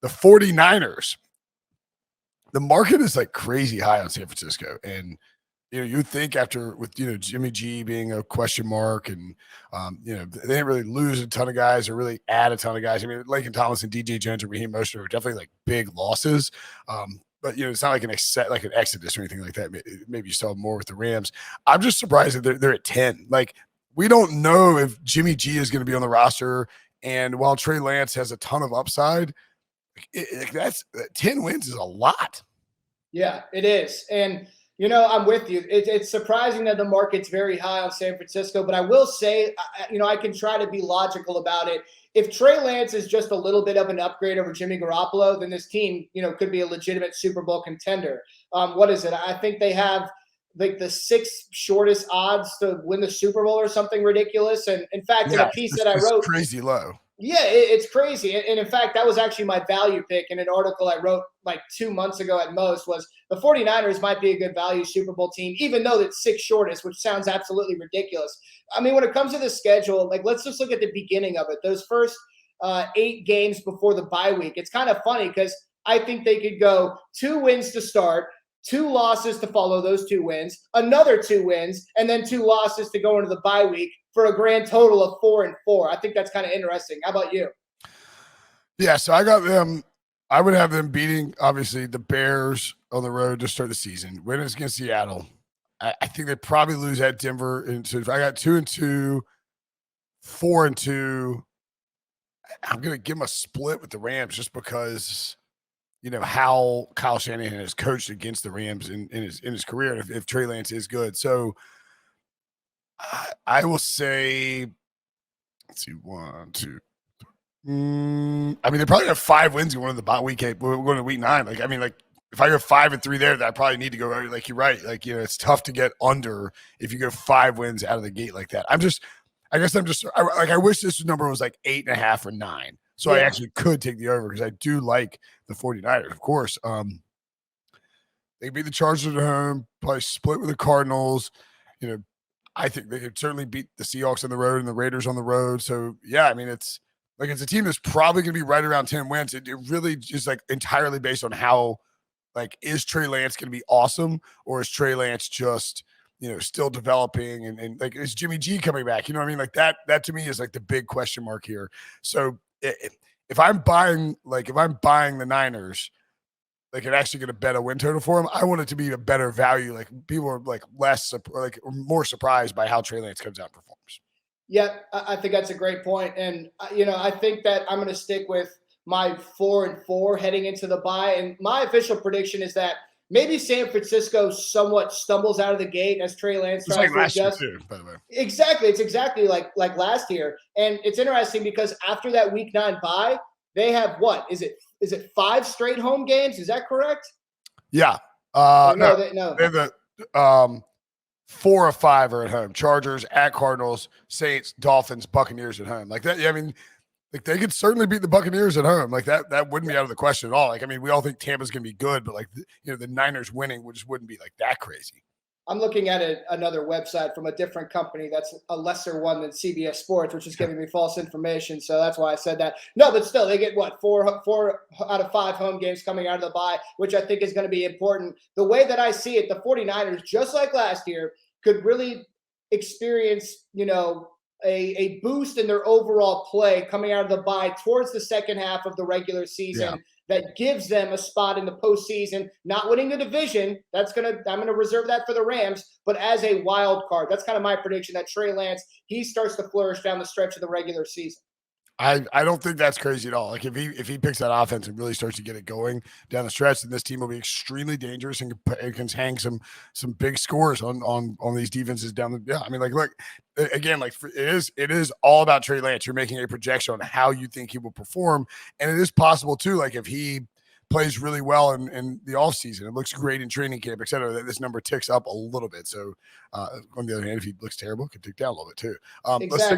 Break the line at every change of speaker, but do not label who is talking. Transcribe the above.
the 49ers, the market is like crazy high on San Francisco. And, you think after with, Jimmy G being a question mark and, they didn't really lose a ton of guys or really add a ton of guys. I mean, Laken Tomlinson, DJ Jones, and Raheem Mostert are definitely like big losses. But, it's not like an exodus or anything like that. Maybe you saw more with the Rams. I'm just surprised that they're at 10. Like, we don't know if Jimmy G is going to be on the roster. And while Trey Lance has a ton of upside, that's 10 wins is a lot.
Yeah, it is. And, I'm with you. It's surprising that the market's very high on San Francisco, but I will say, I can try to be logical about it. If Trey Lance is just a little bit of an upgrade over Jimmy Garoppolo, then this team, could be a legitimate Super Bowl contender. What is it? I think they have like the sixth shortest odds to win the Super Bowl or something ridiculous. And in fact, in a piece that I wrote,
crazy low.
Yeah, it's crazy. And in fact, that was actually my value pick in an article I wrote like 2 months ago at most was the 49ers might be a good value Super Bowl team, even though it's sixth shortest, which sounds absolutely ridiculous. I mean, when it comes to the schedule, like let's just look at the beginning of it. Those first 8 games before the bye week, it's kind of funny because I think they could go 2 wins to start, 2 losses to follow those 2 wins, another 2 wins, and then 2 losses to go into the bye week for a grand total of 4-4. I think that's kind of interesting. How about you?
Yeah, so I got them. I would have them beating, obviously, the Bears on the road to start the season. Winners against Seattle. I think they probably lose at Denver. And so if I got 2-2, 4-2, I'm going to give them a split with the Rams just because – how Kyle Shanahan has coached against the Rams in his career, and if Trey Lance is good. So I will say, let's see, 1, 2. I mean, they probably have 5 wins going into the week 8. We're going to week 9. Like, I mean, like if I go 5-3 there, I probably need to go. Like you're right. Like it's tough to get under if you go 5 wins out of the gate like that. I wish this number was like 8.5 or 9. So I actually could take the over because I do like the 49ers, of course. They beat the Chargers at home, probably split with the Cardinals. I think they could certainly beat the Seahawks on the road and the Raiders on the road. So, yeah, I mean, it's a team that's probably going to be right around 10 wins. It really is like entirely based on how, like, is Trey Lance going to be awesome or is Trey Lance just – still developing and like, is Jimmy G coming back? You know what I mean? Like that to me is like the big question mark here. So if I'm buying the Niners, like and actually going to bet a win total for them, I want it to be a better value. Like people are like more surprised by how Trey Lance comes out and performs.
Yeah, I think that's a great point. And, I think that I'm going to stick with my 4-4 heading into the bye. And my official prediction is that maybe San Francisco somewhat stumbles out of the gate as Trey Lance tries to adjust.
Too, by the way.
Exactly. It's exactly like last year. And it's interesting because after that week 9 bye, they have what? Is it 5 straight home games? Is that correct?
Yeah.
No.
They're the 4 or 5 are at home. Chargers at Cardinals, Saints, Dolphins, Buccaneers at home. Like that, I mean, like they could certainly beat the Buccaneers at home. Like that wouldn't be out of the question at all. Like, I mean, we all think Tampa's going to be good, but like, the Niners winning just wouldn't be like that crazy.
I'm looking at another website from a different company that's a lesser one than CBS Sports, which is giving me false information. So that's why I said that. No, but still, they get what, 4 out of 5 home games coming out of the bye, which I think is going to be important. The way that I see it, the 49ers, just like last year, could really experience, a boost in their overall play coming out of the bye towards the second half of the regular season that gives them a spot in the postseason, not winning the division. I'm going to reserve that for the Rams, but as a wild card. That's kind of my prediction that Trey Lance, he starts to flourish down the stretch of the regular season.
I don't think that's crazy at all. Like if he picks that offense and really starts to get it going down the stretch, then this team will be extremely dangerous and can hang some big scores on these defenses down the. Yeah, I mean, like look again, like it is all about Trey Lance. You're making a projection on how you think he will perform, and it is possible too. Like if he plays really well in the offseason, it looks great in training camp, et cetera, that this number ticks up a little bit. So on the other hand, if he looks terrible, it could tick down a little bit too.
Exactly.